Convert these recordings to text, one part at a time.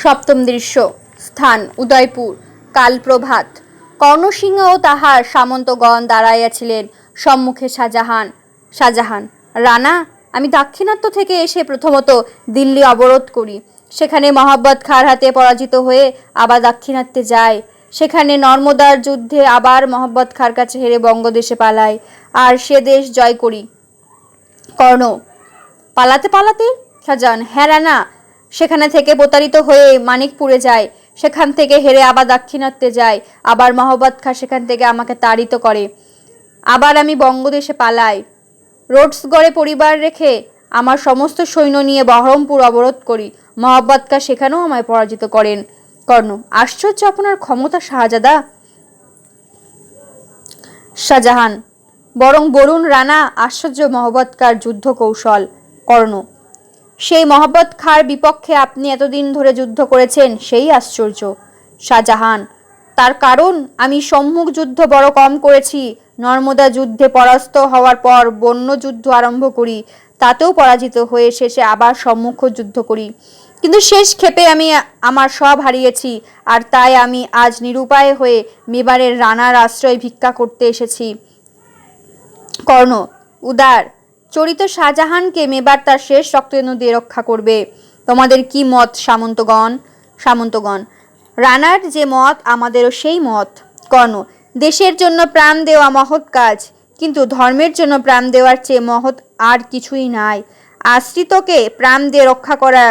সপ্তম দৃশ্য। স্থান উদয়পুর। কাল প্রভাত। কর্ণসিংহ ও তাহার সামন্তগণ দাঁড়াইয়াছিলেন সম্মুখে। শাহজাহান, রানা, আমি দাক্ষিণাত্য থেকে এসে প্রথমত দিল্লি অবরোধ করি, সেখানে মহাব্বত খাঁর হাতে পরাজিত হয়ে আবার দাক্ষিণাত্যে যায়, সেখানে নর্মদার যুদ্ধে আবার মহাব্বত খাঁর কাছে হেরে বঙ্গদেশে পালাই, আর সে দেশ জয় করি। কর্ণ, পালাতে পালাতে? শাহজাহান, হ্যাঁ রানা, সেখানে থেকে প্রতারিত হয়ে মানিকপুরে যায়, সেখান থেকে হেরে আবার দাক্ষিণাত্যে যায়, আবার মহাব্বত খাঁ সেখান থেকে আমাকে তাড়িত করে, আবার আমি বঙ্গদেশে পালাই। রোডসগড়ে পরিবার রেখে আমার সমস্ত সৈন্য নিয়ে বহরমপুর অবরোধ করি, মহাব্বত খাঁ সেখানেও আমায় পরাজিত করেন। কর্ণ, আশ্চর্য আপনার ক্ষমতা শাহজাদা। শাহজাহান, বরং বলুন রানা, আশ্চর্য মহাব্বত খাঁর যুদ্ধ কৌশল। কর্ণ, সেই মহাব্বত খাঁর বিপক্ষে আপনি এতদিন ধরে যুদ্ধ করেছেন, সেই আশ্চর্য। শাহজাহান, তার কারণ আমি সম্মুখ যুদ্ধ বড় কম করেছি, নর্মদা যুদ্ধে পরাস্ত হওয়ার পর বন্য যুদ্ধ আরম্ভ করি, তাতেও পরাজিত হয়ে শেষে আবার সম্মুখ যুদ্ধ করি, কিন্তু শেষ ক্ষেপে আমি আমার সব হারিয়েছি, আর তাই আমি আজ নিরুপায় হয়ে মেবারের রানার আশ্রয় ভিক্ষা করতে এসেছি। কর্ণ, উদার চরিত শাহজাহানকে মেবার তার শেষ রক্তবিন্দু দিয়ে রক্ষা করবে। তোমাদের কি মত সামন্তগণ? সামন্তগণ, রানার যে মত আমাদেরও সেই মত। কর্ণ, দেশের জন্য প্রাণ দেওয়া মহৎ কাজ, কিন্তু ধর্মের জন্য প্রাণ দেওয়ার চেয়ে মহৎ আর কিছুই নাই। আশ্রিতকে প্রাণ দিয়ে রক্ষা করা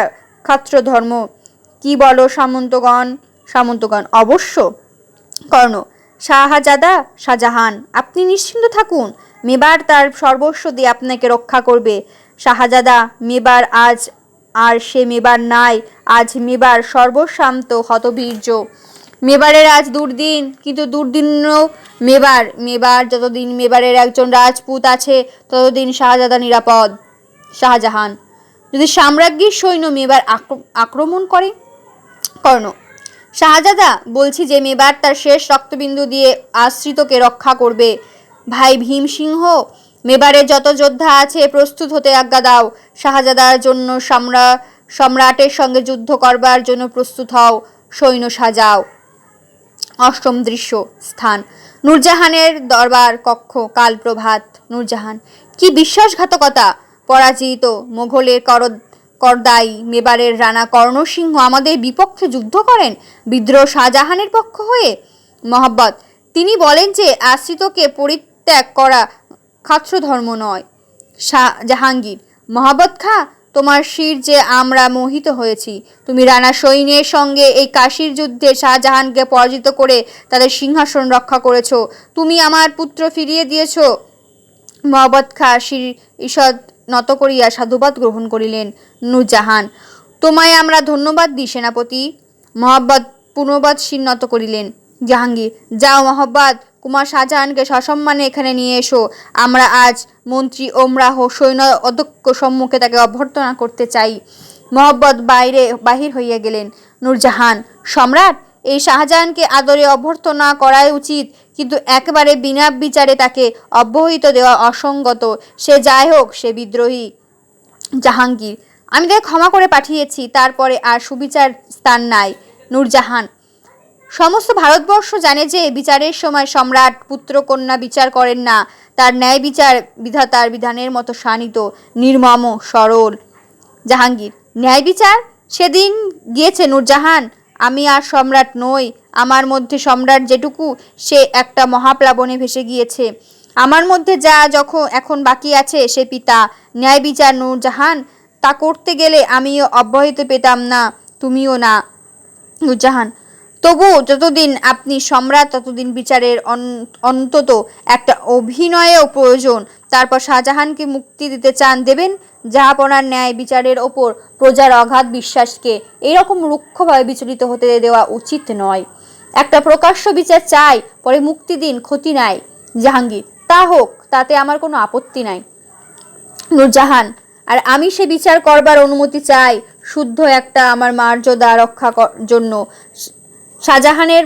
ক্ষাত্র ধর্ম। কি বলো সামন্তগণ? সামন্তগণ, অবশ্য। কর্ণ, শাহজাদা শাহজাহান, আপনি নিশ্চিন্ত থাকুন, মেবার তার সর্বস্ব দিয়ে আপনাকে রক্ষা করবে। শাহজাদা, মেবার আজ আর সে মেবার নাই, আজ মেবার সর্বশান্ত হতবীর্য। মেবারের আজ দুর্দিন, কিন্তু দুর্দিনও মেবার যতদিন মেবারের একজন রাজপুত আছে ততদিন শাহজাদা নিরাপদ। শাহজাহান, যদি সাম্রাজ্ঞীর সৈন্য মেবার আক্রমণ করে? কর্ণ, শাহজাদা, বলছি যে মেবার তার শেষ রক্তবিন্দু দিয়ে আশ্রিতকে রক্ষা করবে। ভাই ভীমসিংহ, মেবারের যত যোদ্ধা আছে প্রস্তুত হতে আজ্ঞা দাও, শাহজাদার জন্য সম্রাটের সঙ্গে যুদ্ধ করবার জন্য প্রস্তুত হও, সৈন্য সাজাও। অষ্টম দৃশ্য। স্থান নূরজাহানের দরবার কক্ষ। কাল প্রভাত। নূরজাহান, কি বিশ্বাসঘাতকতা! পরাজিত মোগলের করদাই মেবারের রানা কর্ণসিংহ আমাদের বিপক্ষে যুদ্ধ করেন, বিদ্রোহ শাহজাহানের পক্ষ হয়ে। মহাব্বত, তিনি বলেন যে আশ্রিতকে পরিত্যাগ করা ক্ষাত্র ধর্ম নয়। জাহাঙ্গীর, মহাব্বত খাঁ, তোমার শির যে আমরা মোহিত হয়েছি, তুমি রানা সৈন্যের সঙ্গে এই কাশীর যুদ্ধে শাহজাহানকে পরাজিত করে তাদের সিংহাসন রক্ষা করেছ, তুমি আমার পুত্র ফিরিয়ে দিয়েছ। মহাব্বত খাঁ শির ঈষৎ নত করিয়া সাধুবাদ গ্রহণ করিলেন। নূরজাহান, তোমায় আমরা ধন্যবাদ দিই সেনাপতি। মহাব্বত পুনর্বাদ শির নত করিলেন। জাহাঙ্গীর, যাও মহাব্বত, কুমার শাহজাহানকে সসম্মানে এখানে নিয়ে এসো, আমরা আজ মন্ত্রী ওমরাহ সৈন্য অধ্যক্ষ সম্মুখে তাকে অভ্যর্থনা করতে চাই। মহাব্বত বাহির হইয়া গেলেন। নূরজাহান, সম্রাট, এই শাহজাহানকে আদরে অভ্যর্থনা করাই উচিত, কিন্তু একেবারে বিনা বিচারে তাকে অব্যাহতি দেওয়া অসঙ্গত। সে যাই হোক, সে বিদ্রোহী। জাহাঙ্গীর, আমি তাকে ক্ষমা করে পাঠিয়েছি, তারপরে আর সুবিচার স্থান নাই। নূরজাহান, সমস্ত ভারতবর্ষ জানে যে বিচারের সময় সম্রাট পুত্রকন্যা বিচার করেন না, তার ন্যায় বিচার বিধাতার বিধানের মতো শানিত, নির্মম, সরল। জাহাঙ্গীর, ন্যায় বিচার সেদিন গিয়েছে নূরজাহান, আমি আর সম্রাট নই, আমার মধ্যে সম্রাট যেটুকু সে একটা মহাপ্লাবনে ভেসে গিয়েছে, আমার মধ্যে যা এখন বাকি আছে সে পিতা। ন্যায় বিচার নূরজাহান, তা করতে গেলে আমিও অব্যাহতি পেতাম না, তুমিও না। নূরজাহান, তবু যতদিন আপনি সম্রাট ততদিন বিচারের অন্তত একটা অভিনয়ও প্রয়োজন। তারপর শাহজাহানকে মুক্তি দিতে চান, দেবেন। জাহাপনার ন্যায় বিচারের ওপর প্রজার অগাধ বিশ্বাসকে এইরকম রুক্ষভাবে বিচলিত হতে দেওয়া উচিত নয়। একটা প্রকাশ্য বিচার চাই, পরে মুক্তি দিন, ক্ষতি নাই। জাহাঙ্গীর, তা হোক, তাতে আমার কোনো আপত্তি নাই। নূরজাহান, আর আমি সে বিচার করবার অনুমতি চাই, শুদ্ধ একটা আমার মর্যাদা রক্ষার জন্য। শাহজাহানের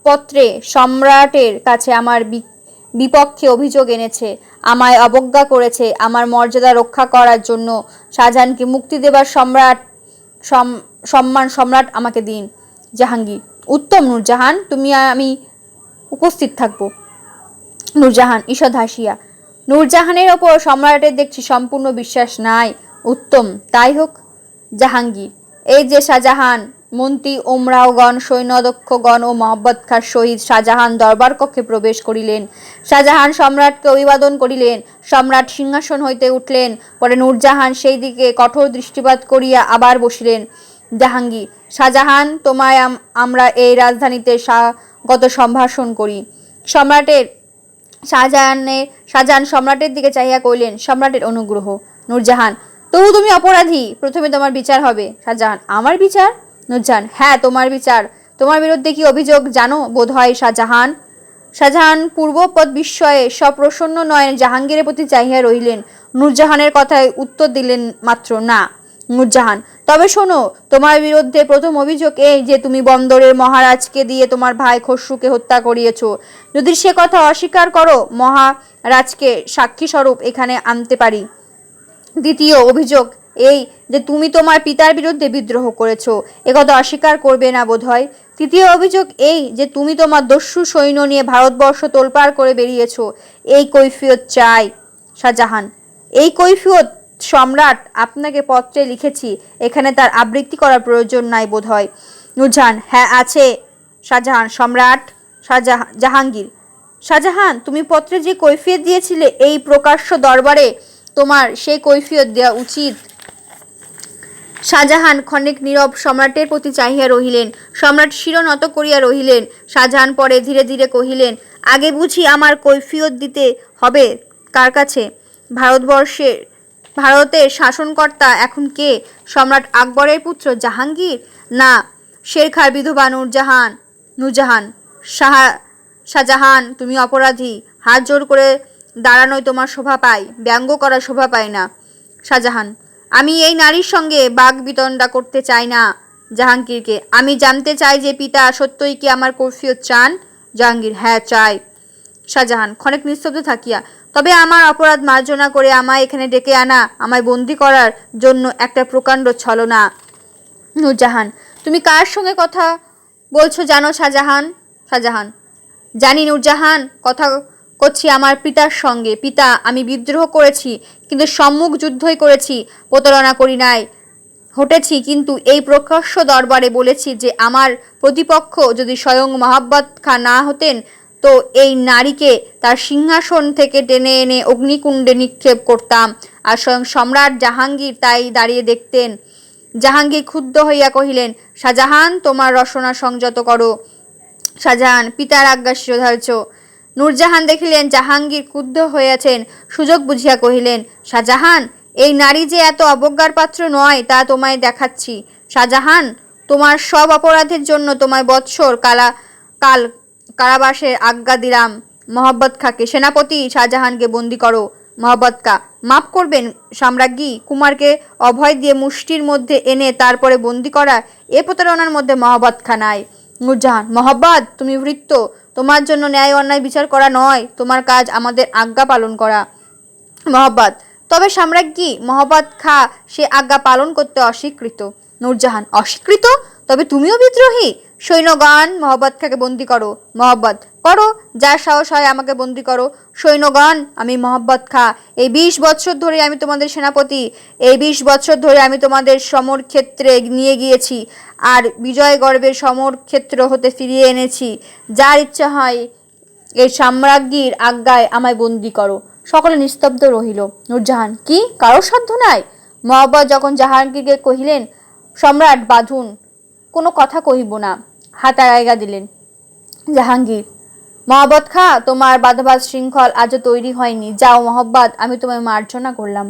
পত্রে সম্রাটের কাছে আমার বিপক্ষে অভিযোগ এনেছে, আমায় অবজ্ঞা করেছে, আমার মর্যাদা রক্ষা করার জন্য শাহজাহানকে মুক্তি দেবার সম্রাট সম্মান সম্রাট আমাকে দিন। জাহাঙ্গীর, উত্তম নূরজাহান, তুমি আমি উপস্থিত থাকবো। নূরজাহান ঈষৎ হাসিয়া, নূরজাহানের ওপর সম্রাটের দেখছি সম্পূর্ণ বিশ্বাস নাই। উত্তম, তাই হোক। জাহাঙ্গীর, এই যে শাহজাহান, মন্ত্রী ওমরাওগণ সৈন্যদক্ষগণ ও মহব্বত খাঁর সহিত শাহজাহান দরবার কক্ষে প্রবেশ করিলেন। শাহজাহান সম্রাটকে অভিবাদন করিলেন। সম্রাট সিংহাসন হইতে উঠলেন। পরে নূরজাহান সেই দিকে কঠোর দৃষ্টিপাত করিয়া আবার বসিলেন। জাহাঙ্গীর, শাহজাহান, তোমায় আমরা এই রাজধানীতে স্বাগত সম্ভাষণ করি। শাহজাহান সম্রাটের দিকে চাহিয়া কইলেন, সম্রাটের অনুগ্রহ। নূরজাহান, তবু তুমি অপরাধী, প্রথমে তোমার বিচার হবে। শাহজাহান, আমার বিচার? নূরজাহান, হ্যাঁ, তোমার বিচার। তোমার বিরুদ্ধে কি অভিযোগ জানো বোধ হয় শাহজাহান? শাহজাহান পূর্বপদ বিস্ময়ে সপ্রসন্ন নয়নে জাহাঙ্গীরের প্রতি চাহিয়া রহিলেন। নূরজাহানের কথায় উত্তর দিলেন মাত্র না। নূরজাহান, তবে শোনো, তোমার বিরুদ্ধে প্রথম অভিযোগ এই যে তুমি বন্দরের মহারাজকে দিয়ে তোমার ভাই খসরুকে হত্যা করিয়েছ। যদি সে কথা অস্বীকার করো, মহারাজকে সাক্ষী স্বরূপ এখানে আনতে পারি। দ্বিতীয় অভিযোগ এই যে তুমি তোমার পিতার বিরুদ্ধে বিদ্রোহ করেছো, একথা অস্বীকার করবে না বোধ হয়। তৃতীয় অভিযোগ এই যে তুমি তোমার দস্যু সৈন্য নিয়ে ভারতবর্ষ তোলপাড় করে বেরিয়েছো। এই কৈফিয়ত চাই। শাহজাহান, এই কৈফিয়ত সম্রাট আপনাকে পত্রে লিখেছি, এখানে তার আবৃত্তি করার প্রয়োজন নাই বোধ হয়। নূরজাহান, হ্যাঁ আছে। শাহজাহান সম্রাট। জাহাঙ্গীর, শাহজাহান, তুমি পত্রে যে কৈফিয়ত দিয়েছিলে, এই প্রকাশ্য দরবারে তোমার সেই কৈফিয়ত দেওয়া উচিত। শাহজাহান ক্ষণিক নীরব সম্রাটের প্রতি চাহিয়া রহিলেন। সম্রাট শিরোনত করিয়া রহিলেন। শাহজাহান পরে ধীরে ধীরে কহিলেন, আগে বুঝি আমার কৈফিয়ত দিতে হবে কার কাছে? ভারতের শাসনকর্তা এখন কে? সম্রাট আকবরের পুত্র জাহাঙ্গীর, না শের খাঁর বিধবা নূরজাহান? নূরজাহান, শাহজাহান, তুমি অপরাধী। হাত জোর করে দাঁড়ানোই তোমার শোভা পায়, ব্যঙ্গ করা শোভা পায় না। শাহজাহান, আমি এই নারীর সঙ্গে বাগ বিতণ্ডা করতে চাই না। জাহাঙ্গীরকে, আমি জানতে চাই যে পিতা সত্যই কি আমার কৈফিয়ত চান? জাহাঙ্গীর, হ্যাঁ চাই। শাহজাহান ক্ষণিক নিস্তব্ধ থাকিয়া, তবে আমার অপরাধ মার্জনা করে আমায় এখানে ডেকে আনা, আমায় বন্দি করার জন্য একটা প্রকাণ্ড ছলনা। নূরজাহান, তুমি কার সঙ্গে কথা বলছো জানো শাহজাহান? শাহজাহান, জানি নূরজাহান, কথা করছি আমার পিতার সঙ্গে। পিতা, আমি বিদ্রোহ করেছি, কিন্তু সম্মুখ যুদ্ধই করেছি, প্রতারণা করি নাই। হটেছি, কিন্তু এই প্রকাশ্য দরবারে বলেছি যে আমার প্রতিপক্ষ যদি স্বয়ং মহাব্বত খাঁ না হতেন, তো এই নারীকে তার সিংহাসন থেকে টেনে এনে অগ্নিকুণ্ডে নিক্ষেপ করতাম, আর স্বয়ং সম্রাট জাহাঙ্গীর তাই দাঁড়িয়ে দেখতেন। জাহাঙ্গীর ক্ষুব্ধ হইয়া কহিলেন, শাহজাহান, তোমার রসনা সংযত করো। শাহজাহান, পিতার আজ্ঞা শিরোধার্য। নূরজাহান দেখিলেন জাহাঙ্গীর ক্রুদ্ধ হইয়াছেন, সুযোগ বুঝিয়া কহিলেন, শাহজাহান, এই নারী যে এত অবজ্ঞার পাত্র নয়, তা তোমায় দেখাচ্ছি। শাহজাহান, তোমার সব অপরাধের জন্য তোমায় বৎসর কারাবাসের আজ্ঞা দিলাম। মহব্বত খাঁকে, সেনাপতি শাহজাহানকে বন্দি করো। মহব্বত খাঁ, মাফ করবেন সাম্রাজ্ঞী, কুমারকে অভয় দিয়ে মুষ্টির মধ্যে এনে তারপরে বন্দি করা, এ প্রতারণার মধ্যে মহব্বত খাঁ নাই। নূরজাহান, মহব্বত, তুমি ভৃত্য, তোমার জন্য ন্যায় অন্যায় বিচার করা নয়, তোমার কাজ আমাদের আজ্ঞা পালন করা। মহব্বত, তবে সাম্রাজ্ঞী, মহব্বত খাঁ সে আজ্ঞা পালন করতে অস্বীকৃত। নূরজাহান, অস্বীকৃত? তবে তুমিও বিদ্রোহী? সৈন্যগণ, মহব্বত খাঁকে বন্দি করো। মহব্বত, করো, যার সাহস হয় আমাকে বন্দি করো। সৈন্যগণ, আমি মহব্বত খাঁ, এই 20 বৎসর ধরে আমি তোমাদের সেনাপতি, এই 20 বৎসর ধরে আমি তোমাদের সমরক্ষেত্রে নিয়ে গিয়েছি, আর বিজয় গর্বের সমরক্ষেত্র হতে ফিরিয়ে এনেছি। যার ইচ্ছা হয় এই সাম্রাজ্ঞীর আজ্ঞায় আমায় বন্দি করো। সকলে নিস্তব্ধ রহিল। নূরজাহান, কি কারো সাধ্য নাই? মহব্বত যখন জাহাঙ্গীরকে কহিলেন, সম্রাট বাঁধুন, কোনো কথা কহিব না, হাতায় আজ্ঞা দিলেন। জাহাঙ্গীর, মহব্বত খাঁ, তোমার বাধাবাদ শৃঙ্খল আজও তৈরি হয়নি, যাও মহব্বত, আমি তোমায় মার্জনা করলাম।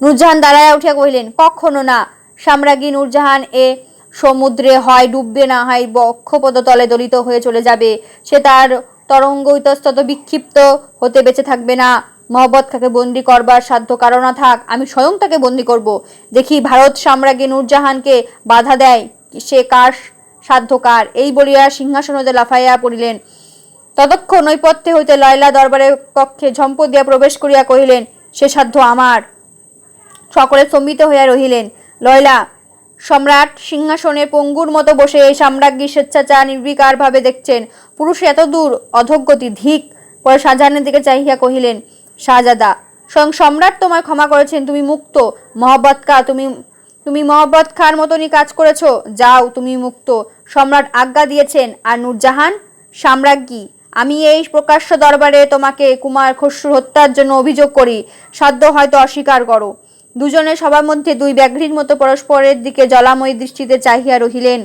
নূরজাহান দাঁড়াইয়া উঠিয়া কহিলেন, কখনো না। সাম্রাজ্ঞী নূরজাহান এ সমুদ্রে হয় ডুববে, না হয় বক্ষপদতলে দলিত হয়ে চলে যাবে, সে তার তরঙ্গ ইতস্তত বিক্ষিপ্ত হতে বেঁচে থাকবে না। মহব্বত খাঁকে বন্দি করবার সাধ্য কারো না থাক, আমি স্বয়ং তাকে বন্দি করব। দেখি ভারত সাম্রাজ্ঞী নূরজাহানকে বাধা দেয় সে কার সাধ্য কার। এই বলিয়া সিংহাসন হতে লাফাইয়া পড়িলেন। ততক্ষণ নৈপথ্যে হইতে লয়লা দরবারের কক্ষে ঝম্প দিয়া প্রবেশ করিয়া কহিলেন, সে সাধ্য আমার। সকলে স্তম্ভিত হইয়া রহিলেন। লয়লা, সম্রাট সিংহাসনে পঙ্গুর মতো বসে সাম্রাজ্ঞী স্বেচ্ছাচার নির্বিকারভাবে দেখছেন। পুরুষ এত দূর অধোগতি, ধিক। পরে শাহজাহানের দিকে চাহিয়া কহিলেন, শাহজাদা, স্বয়ং সম্রাট তোমায় ক্ষমা করেছেন, তুমি মুক্ত। মহব্বত খা, তুমি মহব্বত খার মতনই কাজ করেছ, যাও, তুমি মুক্ত। সম্রাট আজ্ঞা দিয়েছেন। আর নূরজাহান? সাম্রাজ্ঞী, আমি এই প্রকাশ্য দরবারে তোমাকে কুমার খসরু হত্যার জন্য অভিযোগ করি, সাধ্য হয়তো অস্বীকার করো। দুজনের সবার মধ্যে দুই ব্যাঘ্রীর মতো পরস্পরের দিকে জলাময়ী দৃষ্টিতে চাহিয়া রহিলেন।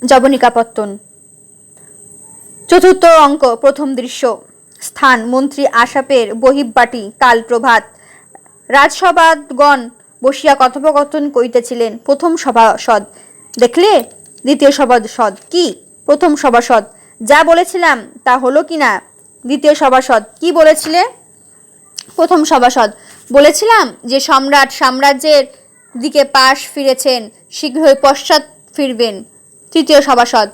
যবনিকাপত্তন। চতুর্থ অঙ্ক, প্রথম দৃশ্য। স্থান মন্ত্রী আশাপের বহিঃবাটি। কাল প্রভাত। রাজসভাগণ বসিয়া কথোপকথন করিতেছিলেন। প্রথম সভাসদ, দেখলে? দ্বিতীয় সভাসদ, কি? প্রথম সভাসদ, যা বলেছিলাম তা হলো কি না? দ্বিতীয় সভাসদ, কি বলেছিলে? প্রথম সভাসদ, বলেছিলাম যে সম্রাট সাম্রাজ্যের দিকে পাশ ফিরেছেন, শীঘ্রই পশ্চাৎ ফিরবেন। তৃতীয় সভাসদ,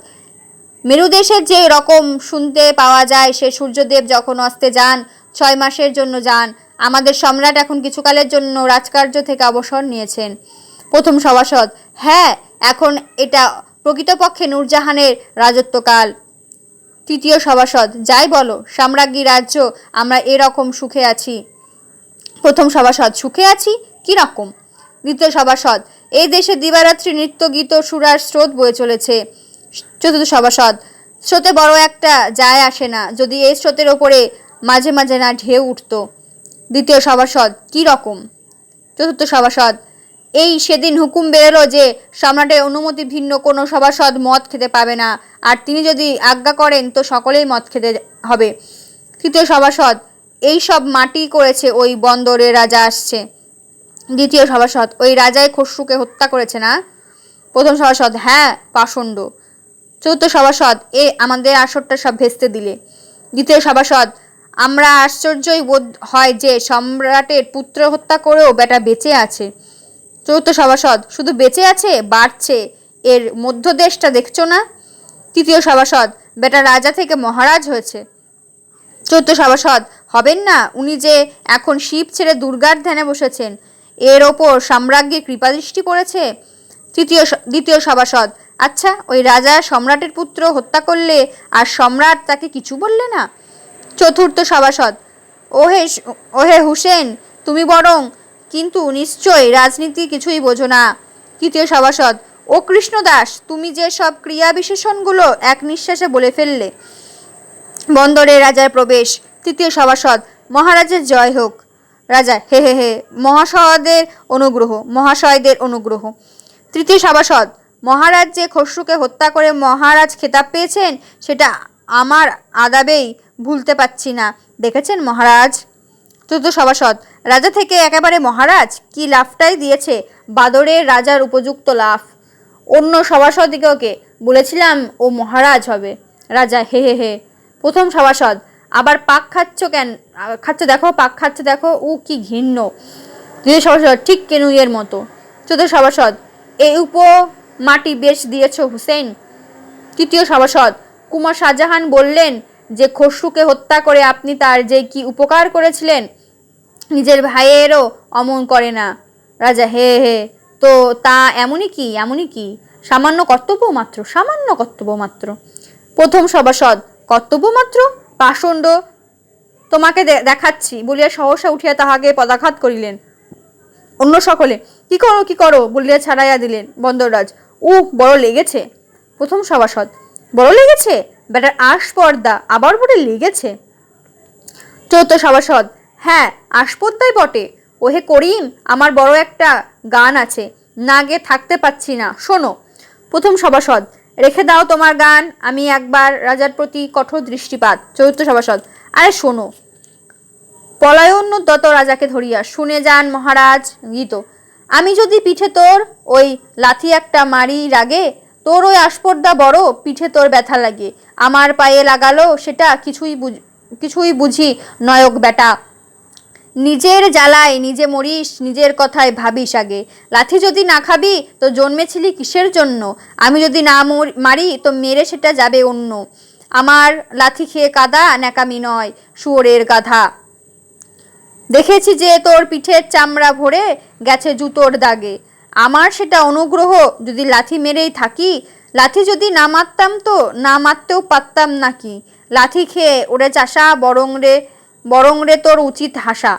মেরুদেশের যে রকম শুনতে পাওয়া যায়, সে সূর্যদেব যখন অস্তে যান 6 মাসের জন্য যান। আমাদের সম্রাট এখন কিছুকালের জন্য রাজকার্য থেকে অবসর নিয়েছেন। প্রথম সভাসদ, হ্যাঁ, এখন এটা প্রকৃতপক্ষে নূরজাহানের রাজত্বকাল। তৃতীয় সভাসদ, যাই বলো, সাম্রাজ্ঞী রাজ্য, আমরা এরকম সুখে আছি। প্রথম সভাসদ, সুখে আছি? কি রকম? দ্বিতীয় সভাসদ, এই দেশে দিবারাত্রি নৃত্য গীত সুরার স্রোত বয়ে চলেছে। চতুর্থ সভাসদ, স্রোতে বড় একটা যায় আসে না, যদি এই স্রোতের ওপরে মাঝে মাঝে না ঢেউ উঠত। দ্বিতীয় সভাসদ, কি রকম? চতুর্থ সভাসদ, এই সেদিন হুকুম বেরোলো যে সম্রাটের অনুমতি ভিন্ন কোনো সভাসদ মদ খেতে পাবে না, আর তিনি যদি আজ্ঞা করেন তো সকলেই মদ খেতে হবে। তৃতীয় সভাসদ, এই সব মাটি করেছে ওই বন্দরে রাজা আসছে। দ্বিতীয় সভাসদ, ওই রাজাই খসরুকে হত্যা করেছে না? প্রথম সভাসদ, হ্যাঁ, পাষণ্ড। চতুর্থ সভাসদ, আমাদের আসরটা সব ভেস্তে দিলে। দ্বিতীয় সভাসদ, আমরা আশ্চর্যই বোধ হয় যে সম্রাটের পুত্র হত্যা করেও বেটা বেঁচে আছে। চতুর্থ সভাসদ, শুধু বেঁচে আছে, বাড়ছে, এর মধ্যদেশটা দেখছো না? তৃতীয় সভাসদ, বেটা রাজা থেকে মহারাজ হয়েছে। চতুর্থ সভাসদ, হবেন না, উনি যে এখন শিব ছেড়ে দুর্গার ধ্যানে বসেছেন, এর ওপর সাম্রাজ্ঞীর কৃপাদৃষ্টি পড়েছে। দ্বিতীয় সভাসদ, আচ্ছা, ওই রাজা সম্রাটের পুত্র হত্যা করলে আর সম্রাট তাকে কিছু বললে না? চতুর্থ সভাসদ, ওহে হুসেন, তুমি বরং কিন্তু নিশ্চয় রাজনীতি কিছুই বোঝো না। তৃতীয় সভাসদ, ও কৃষ্ণদাস, তুমি যে সব ক্রিয়া বিশেষণগুলো এক নিঃশ্বাসে বলে ফেললে। বন্দরে রাজার প্রবেশ। তৃতীয় সভাসদ, মহারাজের জয় হোক। রাজা, হে হে হে, মহাশয়দের অনুগ্রহ। তৃতীয় সভাসদ, মহারাজ যে খসরুকে হত্যা করে মহারাজ খেতাব পেয়েছেন, সেটা আমার আদাবেই ভুলতে পারছি না, দেখেছেন মহারাজ। চতুর্থ সভাসদ, রাজা থেকে একেবারে মহারাজ, কি লাফটাই দিয়েছে, বাদরের রাজার উপযুক্ত লাফ। অন্য সভাসদদিগকে বলেছিলাম ও মহারাজ হবে। রাজা, হে হে হে। প্রথম সভাসদ, আবার পাক খাচ্ছ কেন? পাক খাচ্ছে দেখো, ও কি ঘৃণ্য। দ্বিতীয় সভাসদ, ঠিক কেনুইয়ের মতো। চতুর্থ সভাসদ, এই মাটি বেশ দিয়েছ হুসেন। তৃতীয় সভাসদ, কুমার শাহজাহান বললেন যে খসরুকে হত্যা করে আপনি তার যে কি উপকার করেছিলেন, নিজের ভাইয়েরও অমন করে না। রাজা, হে হে, তো তা এমনই কি, সামান্য কর্তব্য মাত্র। প্রথম সভাসদ, কর্তব্য মাত্র? পাষণ্ড, তোমাকে দেখাচ্ছি বলিয়া সহসা উঠিয়া তাহাকে পদাঘাত করিলেন। অন্য সকলে, কি করো বলিয়া ছাড়াইয়া দিলেন। বন্দররাজ, বড় লেগেছে। প্রথম সভাসদ, বড় লেগেছে? বেটার আস্পর্ধা, আবার বড় লেগেছে। চতুর্থ সভাসদ, হ্যাঁ, আস্পর্ধাই বটে। ওহে করিম, আমার বড় একটা গান আছে, না গিয়ে থাকতে পারছি না, শোনো। প্রথম সভাসদ, রেখে দাও তোমার গান, আমি একবার রাজার প্রতি কঠোর দৃষ্টিপাত। চতুর্থ সভাসদ, আরে শোনো। পলায়নোদ্যত রাজাকে ধরিয়া, শুনে যান মহারাজ। গীত, আমি যদি পিঠে তোর ওই লাথি একটা মারি রাগে, তোর ওই আস্পর্ধা বড়, পিঠে তোর ব্যথা লাগে, আমার পায়ে লাগালো সেটা কিছুই বুঝি নয়ক বেটা। নিজের জ্বালায় নিজে মরিস, নিজের কথায় ভাবিস আগে। লাথি যদি না খাবি তো জন্মেছিলি কিসের জন্য? আমি যদি না মারি তো মেরে সেটা যাবে অন্য। আমার লাথি খেয়ে কাদা ন্যাকামি নয়, শুয়োরের গাধা। দেখেছি যে তোর পিঠের চামড়া ভরে গেছে জুতোর দাগে, আমার সেটা অনুগ্রহ। যদি লাথি মেরেই থাকি, লাথি যদি না মারতাম তো না মারতেও পারতাম নাকি। লাথি খেয়ে ওরে চাষা, বরং রে তোর উচিত হাসা,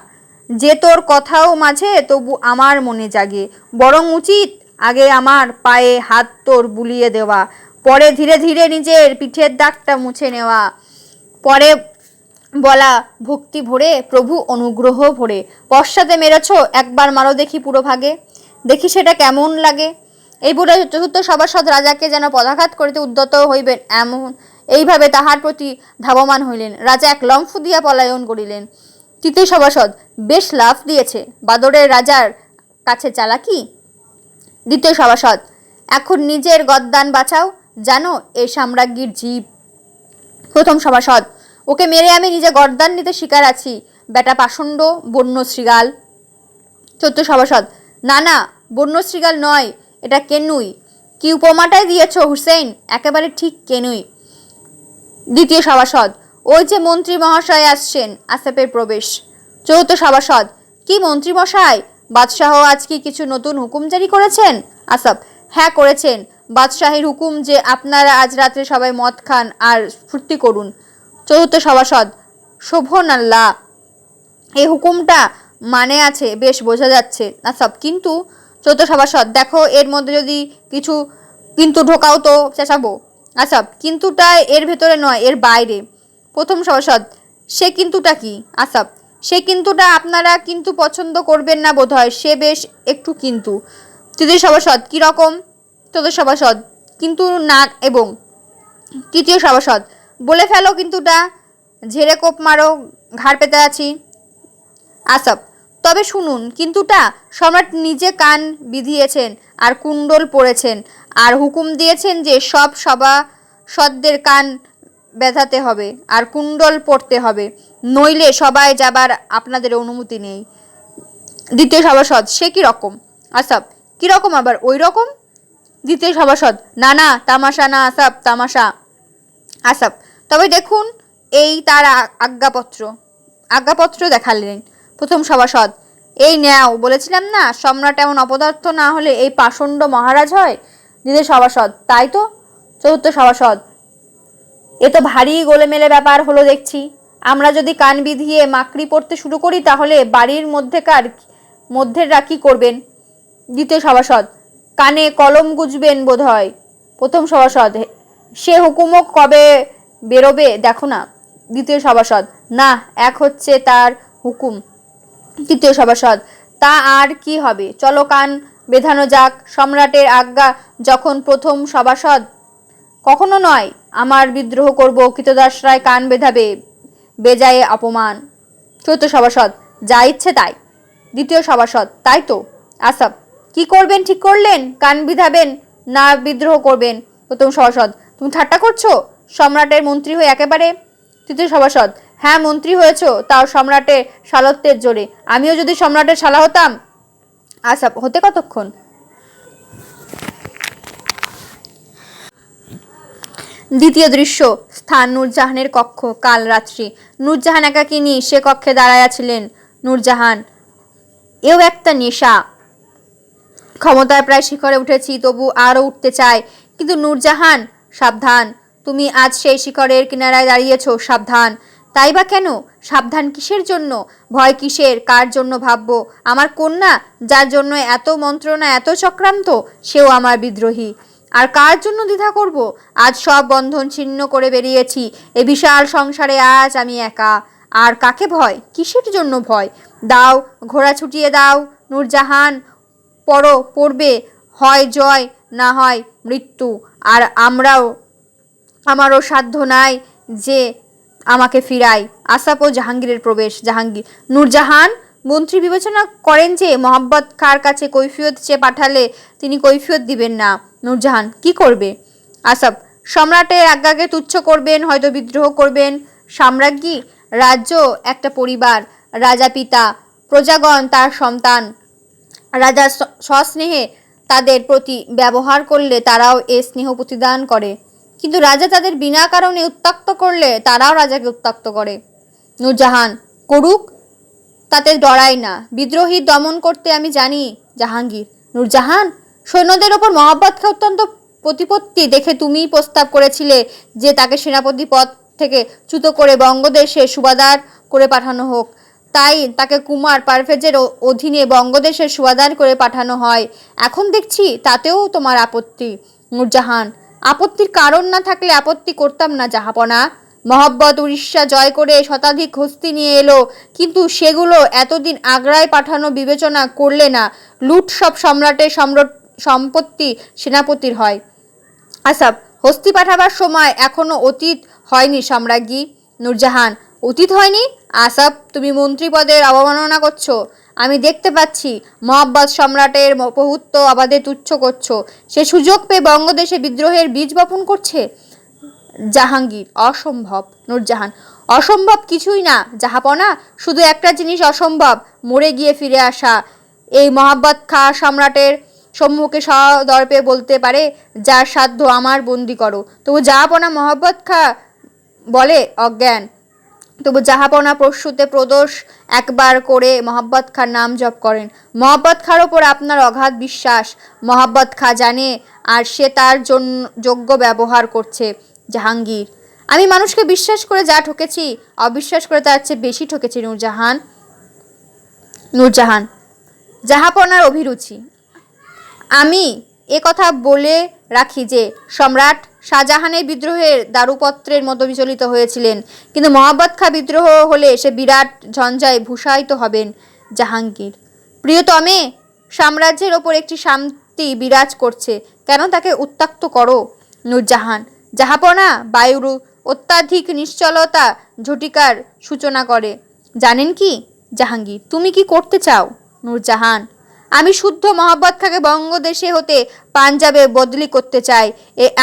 যে তোর কথাও মাঝে তবু আমার মনে জাগে। বরং উচিত আগে আমার পায়ে হাত তোর বুলিয়ে দেওয়া, পরে ধীরে ধীরে নিজের পিঠের দাগটা মুছে নেওয়া, পরে বলা ভক্তি ভরে প্রভু অনুগ্রহ ভরে, পশ্চাতে মেরেছ একবার মারো দেখি পুরো ভাগে, দেখি সেটা কেমন লাগে। এই বলে চতুর্থ সভাসদ রাজাকে যেন পদাঘাত করিতে উদ্যত হইবেন এইভাবে তাহার প্রতি ধাবমান হইলেন। রাজা এক লম্ফ দিয়া পলায়ন করিলেন। তৃতীয় সভাসদ, বেশ লাফ দিয়েছে, বাদরের রাজার কাছে চালাকি। দ্বিতীয় সভাসদ, এখন নিজের গদ্দান বাঁচাও, জানো এই সাম্রাজ্ঞীর জীব। প্রথম সভাসদ, ওকে মেরে আমি নিজে গর্দান নিতে শিকার আছি, বেটা পাষণ্ড বন্য শৃগাল। চতুর্থ সভাসদ, না না, বন্য শৃগাল নয়, এটা কেনুই। কি উপমাটাই দিয়েছ হুসেন, একেবারে ঠিক কেনুই। দ্বিতীয় সভাসদ, ওই যে মন্ত্রী মহাশয় আসছেন, আসেপের প্রবেশ। চতুর্থ সভাসদ, কি মন্ত্রী মশাই, বাদশাহ আজ কি কিছু নতুন হুকুম জারি করেছেন? আসফ, হ্যাঁ করেছেন। বাদশাহের হুকুম যে আপনারা আজ রাত্রে সবাই মদ খান আর ফুর্তি করুন। চতুর্থ সভাসদ, শোভন আল্লাহ, এই হুকুমটা মানে আছে বেশ বোঝা যাচ্ছে। আসফ, কিন্তু? চতুর্থ সভাসদ, দেখো এর মধ্যে যদি কিছু কিন্তু ঢোকাও তো চেঁচাবো। আসফ, কিন্তুটা এর ভেতরে নয়, এর বাইরে। প্রথম সভাসদ, সে কিন্তুটা কি? আসফ, সে কিন্তুটা আপনারা কিন্তু পছন্দ করবেন না বোধ হয়, সে বেশ একটু কিন্তু। তৃতীয় সভাসদ, কীরকম? চতুর্থ সভাসদ, কিন্তু না এবং। তৃতীয় সভাসদ, বলে ফেলো কিন্তুটা, ঝেড়ে কোপ মারো, ঘাড় পেতে আছি। আসফ, তবে শুনুন কিন্তুটা, সম্রাট নিজে কান বিধিয়েছেন আর কুণ্ডল পড়েছেন আর হুকুম দিয়েছেন যে সব সভাসদদের কান বেঁধাতে হবে আর কুণ্ডল পড়তে হবে, নইলে সবাই যাবার আপনাদের অনুমতি নেই। দ্বিতীয় সভাসদ, সে কি রকম? আসফ, কি রকম আবার ওই রকম? দ্বিতীয় সভাসদ, না না, তামাশা না আসফ, তামাশা। আসফ, তবে দেখুন এই তার আজ্ঞাপত্র দেখালেন। প্রথম সভাসদ, এই নেও, বলেছিলাম না সম্রাট এমন অপদার্থ না হলে এই পাষণ্ড মহারাজ হয়। দ্বিতীয় সভাসদ, তাই তো। চতুর্থ সভাসদ, এ তো ভারী গোলেমেলে ব্যাপার হলো দেখছি। আমরা যদি কান বিধিয়ে মাকড়ি পড়তে শুরু করি তাহলে বাড়ির মধ্যেরা কি করবেন? দ্বিতীয় সভাসদ, কানে কলম গুজবেন বোধ হয়। প্রথম সভাসদ, সে হুকুমও কবে বেরোবে দেখো না। দ্বিতীয় সভাসদ, না, এক হচ্ছে তার হুকুম। তৃতীয় সভাসদ, তা আর কি হবে, চলো কান বেঁধানো যাক। সম্রাটের আজ্ঞা যখন। প্রথম সভাসদ, কখনো নয়, আমার বিদ্রোহ করব, কৃতদাসরায় কান বেঁধাবে, বেজায়ে অপমান। চতুর্থ সভাসদ, যা ইচ্ছে তাই। দ্বিতীয় সভাসদ, তাই তো। আসফ, কি করবেন ঠিক করলেন, কান বিধাবেন না বিদ্রোহ করবেন? প্রথম সভাসদ, তুমি ঠাট্টা করছো, সম্রাটের মন্ত্রী হয়ে একেবারে। তৃতীয় সভাসদ, হ্যাঁ মন্ত্রী হয়েছ, তাও সম্রাটের শালত্বের জোরে। আমিও যদি সম্রাটের শালা হতাম। আসফ, হতে কতক্ষণ? দ্বিতীয় দৃশ্য, স্থান নূরজাহানের কক্ষ, কাল রাত্রি। নূরজাহান একাকিনী সে কক্ষে দাঁড়াইয়া ছিলেন। নূরজাহান, এও একটা নেশা। ক্ষমতায় প্রায় শিখরে উঠেছি, তবু আরও উঠতে চাই। কিন্তু নূরজাহান, সাবধান, তুমি আজ সেই শিখরের কিনারায় দাঁড়িয়েছ, সাবধান। তাই বা কেন? সাবধান কিসের জন্য? ভয় কিসের? কার জন্য ভাববো? আমার কন্যা, যার জন্য এত মন্ত্রণা, এত চক্রান্ত, সেও আমার বিদ্রোহী। আর কার জন্য দ্বিধা করব? আজ সব বন্ধন ছিন্ন করে বেরিয়েছি এ বিশাল সংসারে, আজ আমি একা। আর কাকে ভয়? কিসের জন্য ভয়? দাও, ঘোড়া ছুটিয়ে দাও নূরজাহান, পড়বে হয় জয়, না হয় মৃত্যু। আর আমারও সাধ্য নাই যে আমাকে ফিরাই। আসফ ও জাহাঙ্গীরের প্রবেশ। জাহাঙ্গীর, নূরজাহান, মন্ত্রী বিবেচনা করেন যে মোহাম্মদ খাঁর কাছে কৈফিয়ত চেয়ে পাঠালে তিনি কৈফিয়ত দিবেন না। নূরজাহান, কি করবে? আসফ, সম্রাটের আজ্ঞাকে তুচ্ছ করবেন, হয়তো বিদ্রোহ করবেন। সাম্রাজ্ঞী রাজ্য একটা পরিবার, রাজা পিতা, প্রজাগণ তার সন্তান। রাজা সস্নেহে তাদের প্রতি ব্যবহার করলে তারাও এ স্নেহ প্রতিদান করে, কিন্তু রাজা তাদের বিনা কারণে উত্ত্যক্ত করলে তারাও রাজাকে উত্ত্যক্ত করে। নূরজাহান, করুক, তাতে ডরাই না, বিদ্রোহী দমন করতে আমি জানি। জাহাঙ্গীর, নূরজাহান, সৈন্যদের ওপর মহাব্বত খা অত্যন্ত প্রতিপত্তি দেখে তুমিই প্রস্তাব করেছিলে যে তাকে সেনাপতি পদ থেকে চ্যুত করে বঙ্গদেশে সুবাদার করে পাঠানো হোক। তাই তাকে কুমার পারভেজের অধীনে বঙ্গদেশের সুবাদার করে পাঠানো হয়। এখন দেখছি তাতেও তোমার আপত্তি। নূরজাহান, আপত্তির কারণ না থাকলে আপত্তি করতাম না জাহাপনা। মহব্বত উড়িষ্যা জয় করে শতাধিক হস্তি নিয়ে এলো, কিন্তু সেগুলো এতদিন আগ্রায় পাঠানো বিবেচনা করলে না। লুট সব সম্রাটের সম্পত্তি সেনাপতির হয়। আসাব, হস্তি পাঠাবার সময় এখনো অতীত হয়নি সম্রাজ্ঞী। নূরজাহান, অতীত হয়নি? আসাব, তুমি মন্ত্রী পদের অবমাননা করছো। আমি দেখতে পাচ্ছি মহাব্বত সম্রাটের প্রভুত্ব আবাদে তুচ্ছ করছো। সে সুযোগ পেয়ে বঙ্গদেশে বিদ্রোহের বীজ বপন করছে। জাহাঙ্গীর, অসম্ভব। নূরজাহান, অসম্ভব কিছুই না জাহাপনা, শুধু একটা জিনিস অসম্ভব, মরে গিয়ে ফিরে আসা। এই মহাব্বত খা সম্রাটের সম্মুখে সদর্পে বলতে পারে, যার সাধ্য আমার বন্দি করো। তবু জাহাপনা মহাব্বত খা বলে অজ্ঞান। তবু জাহাপনা প্রস্তুতে প্রদোষ একবার করে মহাব্বত খার নাম জপ করেন। মহাব্বত খার ওপর আপনার অগাধ বিশ্বাস। মহাব্বত খা জানে আর সে তার জন্য যোগ্য ব্যবহার করছে। জাহাঙ্গীর, আমি মানুষকে বিশ্বাস করে যা ঠকেছি, অবিশ্বাস করে তার চেয়ে বেশি ঠকেছি নূরজাহান। নূরজাহান, জাহাপনার অভিরুচি। আমি এ কথা বলে রাখি যে সম্রাট শাহজাহানের বিদ্রোহের দারুপত্রের মতো বিচলিত হয়েছিলেন, কিন্তু মহাব্বত খা বিদ্রোহ হলে সে বিরাট ঝঞ্ঝায় ভূষায়িত হবেন। জাহাঙ্গীর, প্রিয়তমে, সাম্রাজ্যের ওপর একটি শান্তি বিরাজ করছে, কেন তাকে উত্ত্যক্ত করো? নূরজাহান, জাহাপনা, বায়ুর অত্যাধিক নিশ্চলতা ঝটিকার সূচনা করে। জানেন কি? জাহাঙ্গীর, তুমি কি করতে চাও? নূরজাহান, আমি শুদ্ধ মহাব্বত খাকে বঙ্গদেশে হতে পাঞ্জাবে বদলি করতে চাই।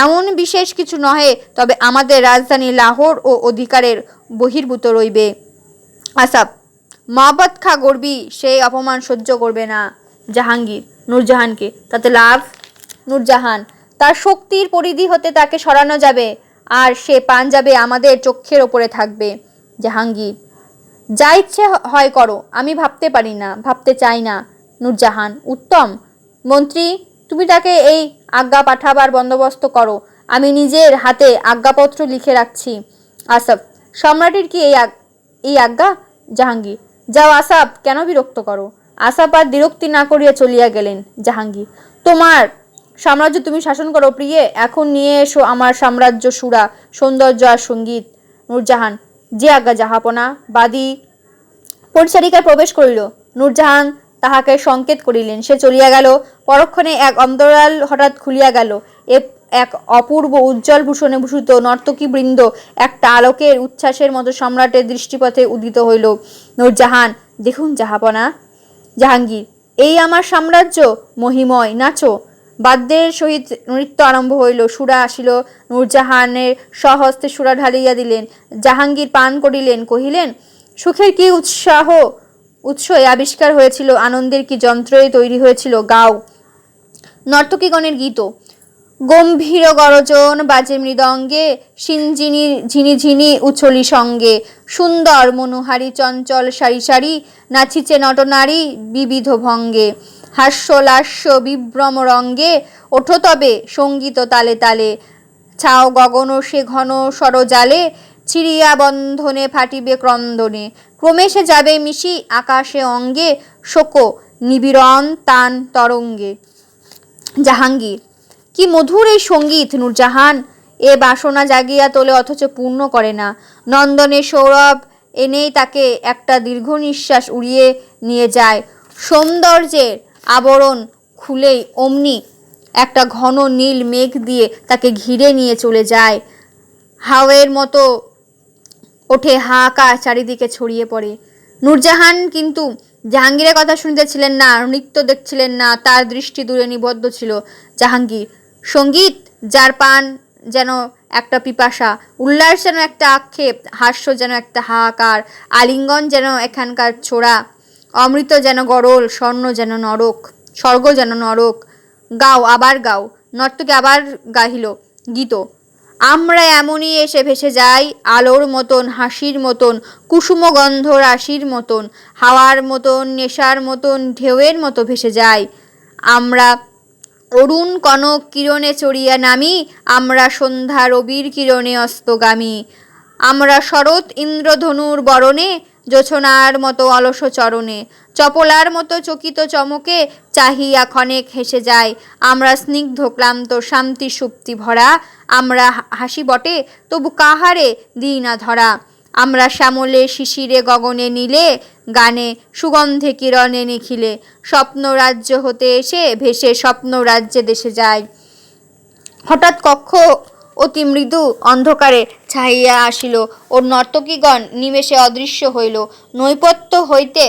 এমন বিশেষ কিছু নহে, তবে আমাদের রাজধানী লাহোর ও অধিকারের বহির্ভূত রইবে। আসাব, মহাব্বত খা গর্বী, সেই অপমান সহ্য করবে না। জাহাঙ্গীর নূরজাহানকে, তাতে লাভ? নূরজাহান, তার শক্তির পরিধি হতে তাকে সরানো যাবে, আর সে পাঞ্জাবে আমাদের চোখের ওপরে থাকবে। জাহাঙ্গীর, যা ইচ্ছে হয় করো, আমি ভাবতে পারি না, ভাবতে চাই না। নূরজাহান, উত্তম। মন্ত্রী, তুমি তাকে এই আজ্ঞা পাঠাবার বন্দোবস্ত করো, আমি নিজের হাতে আজ্ঞাপত্র লিখে রাখছি। আসাফ, সম্রাটের কি এই আজ্ঞা? জাহাঙ্গীর, যাও আসাফ, কেন বিরক্ত করো? আসাফ আর বিরক্তি না করিয়া চলিয়া গেলেন। জাহাঙ্গীর, তোমার সাম্রাজ্য তুমি শাসন করো প্রিয়ে, এখন নিয়ে এসো আমার সাম্রাজ্য সুরা, সৌন্দর্য আর সঙ্গীত। নূরজাহান, যে আজ্ঞা জাহাপনা। বাদী পরিচারিকা প্রবেশ করিল। নূরজাহান তাহাকে সংকেত করিলেন, সে চলিয়া গেল। পরক্ষণে এক অন্তরাল হঠাৎ খুলিয়া গেল। এক অপূর্ব উজ্জ্বল ভূষণে ভূষিত নর্তকী বৃন্দ একটা আলোকের উচ্ছ্বাসের মতো সম্রাটের দৃষ্টিপথে উদিত হইল। নূরজাহান, দেখুন জাহাপনা। জাহাঙ্গীর, এই আমার সাম্রাজ্য, মহিময়, নাচো। বাদ্যের সহিত নৃত্য আরম্ভ হইল। সুরা আসিল। নূরজাহানের স্বহস্তে সুরা ঢালিয়া দিলেন। জাহাঙ্গীর পান করিলেন, কহিলেন, সুখের কি উৎসই আবিষ্কার হয়েছিল, আনন্দের কি যন্ত্রই তৈরি হয়েছিল, গাও। নর্তকীগণের গীত। গম্ভীর গরজন বাজে মৃদঙ্গে, সিঞ্জিনি ঝিনি ঝিনি উছলি সঙ্গে। সুন্দর মনোহারী চঞ্চল সারি সারি, নাচিছে নটনারী বিবিধ ভঙ্গে। হাস্যলাস্য বিভ্রম রঙ্গে, ওঠো তবে সঙ্গীত তালে তালে। ছাও গগন সে ঘন সরজালে, ছিড়িয়া বন্ধনে ফাটিবে ক্রন্দনে। ক্রমে সে যাবে মিশি আকাশে অঙ্গে, শোক নিবিড়ন তান তরঙ্গে। জাহাঙ্গীর, কি মধুর এই সঙ্গীত নূরজাহান, এ বাসনা জাগিয়া তোলে অথচ পূর্ণ করে না। নন্দনে সৌরভ এনেই তাকে একটা দীর্ঘ নিঃশ্বাস উড়িয়ে নিয়ে যায়। সৌন্দর্যের আবরণ খুলেই অমনি একটা ঘন নীল মেঘ দিয়ে তাকে ঘিরে নিয়ে চলে যায়। হাওয়ের মতো ওঠে হাহাকার, চারিদিকে ছড়িয়ে পড়ে। নূরজাহান কিন্তু জাহাঙ্গীরের কথা শুনতেছিলেন না, নৃত্য দেখছিলেন না, তার দৃষ্টি দূরে নিবদ্ধ ছিল। জাহাঙ্গীর, সঙ্গীত যার পান যেন একটা পিপাসা, উল্লাস যেন একটা আক্ষেপ, হাস্য যেন একটা হাহাকার, আলিঙ্গন যেন এখানকার ছোড়া, অমৃত যেন গরল, স্বর্গ যেন নরক। গাও, আবার গাও। নর্তকী আবার গাহিল গীত। আমরা এমনই এসে ভেসে যাই, আলোর মতন, হাসির মতন, কুসুম গন্ধ রাশির মতন, হাওয়ার মতন, নেশার মতন, ঢেউয়ের মতো ভেসে যাই। আমরা অরুণ কনক কিরণে চড়িয়া নামি, আমরা সন্ধ্যা রবির কিরণে অস্তগামী। আমরা শরৎ ইন্দ্রধনুর বরণে, জোছনার মতো অলস চরণে, চপলার মতো চকিত চমকে চাহিয়া ক্ষণেক হেসে যায়। আমরা স্নিগ্ধ ক্লান্ত শান্তি সুপ্তি ভরা, আমরা হাসি বটে তবু কাহারে দিই না ধরা। আমরা শ্যামলে শিশিরে গগনে নীলে, গানে সুগন্ধে কিরণে নিখিলে, স্বপ্ন রাজ্য হতে এসে ভেসে স্বপ্ন রাজ্যে দেশে যায়। হঠাৎ কক্ষ অতি মৃদু অন্ধকারে ছাইয়া আসিল, ও নর্তকীগণ নিমেষে অদৃশ্য হইল। নৈপথ্য হইতে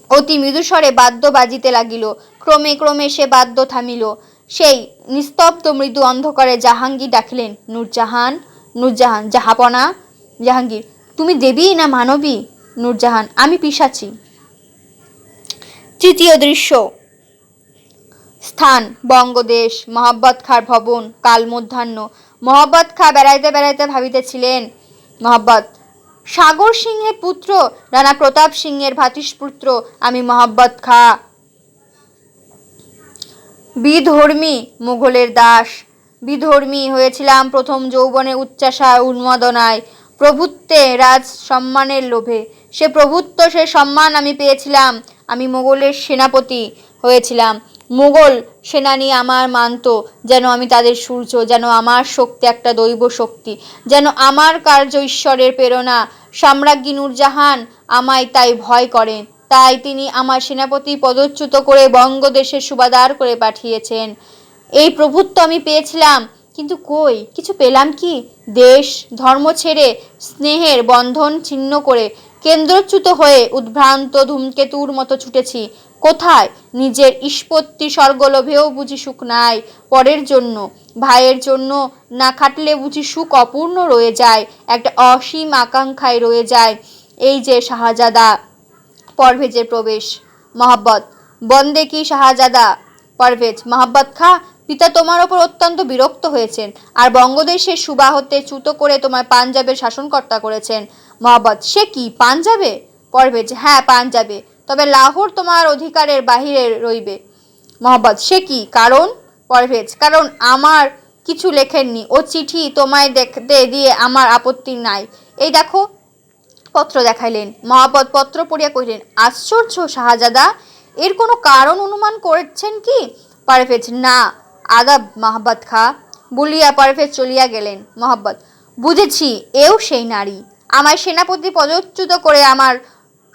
অতি মৃদুস্বরে বাদ্য বাজিতে লাগিল। ক্রমে ক্রমে সে বাদ্য থামিল। সেই নিস্তব্ধ মৃদু অন্ধকারে জাহাঙ্গীর ডাকিলেন, নূরজাহান, নূরজাহান। জাহাপনা। জাহাঙ্গীর, তুমি দেবী না মানবী? নূরজাহান, আমি পিশাচী। তৃতীয় দৃশ্য। স্থান বঙ্গদেশ। মহাব্বত খাঁর ভবন। কাল মধ্যাহ্ন। মহাব্বত খাঁ বেড়াইতে বেড়াইতে ভাবিতেছিলেন, মহাব্বত সাগর সিংহের পুত্র, রানা প্রতাপ সিংহের ভ্রাতুষ্পুত্র আমি মহাব্বত খাঁ। বিধর্মী মুঘলের দাস। বিধর্মী হয়েছিলাম প্রথম যৌবনে উচ্চাশায় উন্মাদনায়, প্রভুত্বে রাজ সম্মানের লোভে। সে প্রভুত্ব সে সম্মান আমি পেয়েছিলাম। আমি মোগলের সেনাপতি হয়েছিলাম। মোগল সেনানী আমার মানত, যেন আমি তাদের সূর্য, যেন আমার শক্তি একটা দৈব শক্তি, যেন আমার কার্য ঈশ্বরের প্রেরণা। সম্রাজ্ঞী নূরজাহান আমায় তাই ভয় করেন, তাই তিনি আমার সেনাপতি পদচ্যুত করে বঙ্গদেশের সুবাদার করে পাঠিয়েছেন। এই প্রভুত্ব আমি পেয়েছিলাম, কিন্তু কই কিছু পেলাম কি? দেশ ধর্ম ছেড়ে স্নেহের বন্ধন ছিন্ন করে কেন্দ্রচ্যুত হয়ে উদ্ভ্রান্ত ধূমকেতুর মতো ছুটেছি। কোথায়? নিজের ইস্পত্তি স্বর্গলোভেও বুঝি সুখ নাই। পরের জন্য, ভাইয়ের জন্য না খাটলে বুঝি সুখ অপূর্ণ রয়ে যায়, একটা অসীম আকাঙ্ক্ষায় রয়ে যায়। এই যে শাহজাদা পারভেজের প্রবেশ। মহাব্বত, বন্দে কি শাহজাদা পারভেজ। মহাব্বত খাঁ, পিতা তোমার ওপর অত্যন্ত বিরক্ত হয়েছেন, আর বঙ্গদেশের সুবা হতে চ্যুত করে তোমার পাঞ্জাবের শাসনকর্তা করেছেন। মহাব্বত, সে কি পাঞ্জাবে? পারভেজ, হ্যাঁ পাঞ্জাবে, তবে লাহোর তোমার অধিকারের বাহিরে রইবে। মহাব্বত, সে কি কারণ? পারভেজ, কারণ আমার কিছু লেখেননি। ও চিঠি তোমায় দেখতে দিয়ে আমার আপত্তি নাই। এই দেখো। পত্র দেখাইলেন। মহাব্বত পত্র পড়িয়া কহিলেন, আশ্চর্য শাহজাদা, এর কোনো কারণ অনুমান করেছেন কি? পারভেজ, না। আদাব মহাব্বত খাঁ বলিয়া পারভেজ চলিয়া গেলেন। মহাব্বত, বুঝেছি, এও সেই নারী। আমায় সেনাপতি পদচ্যুত করে আমার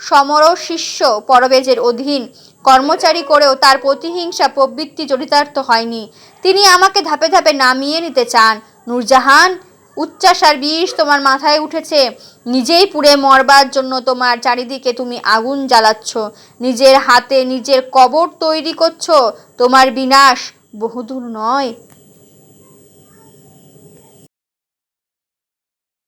সমর শিষ্য পারভেজের অধীন কর্মচারী করেও তার প্রতিহিংসা প্রবৃত্তি চরিতার্থ হয়নি। তিনি আমাকে ধাপে ধাপে নামিয়ে নিতে চান। নূরজাহান, উচ্চাশার বিষ তোমার মাথায় উঠেছে। নিজেই পুড়ে মরবার জন্য তোমার চারিদিকে তুমি আগুন জ্বালাচ্ছ, নিজের হাতে নিজের কবর তৈরি করছো। তোমার বিনাশ বহুদূর নয়।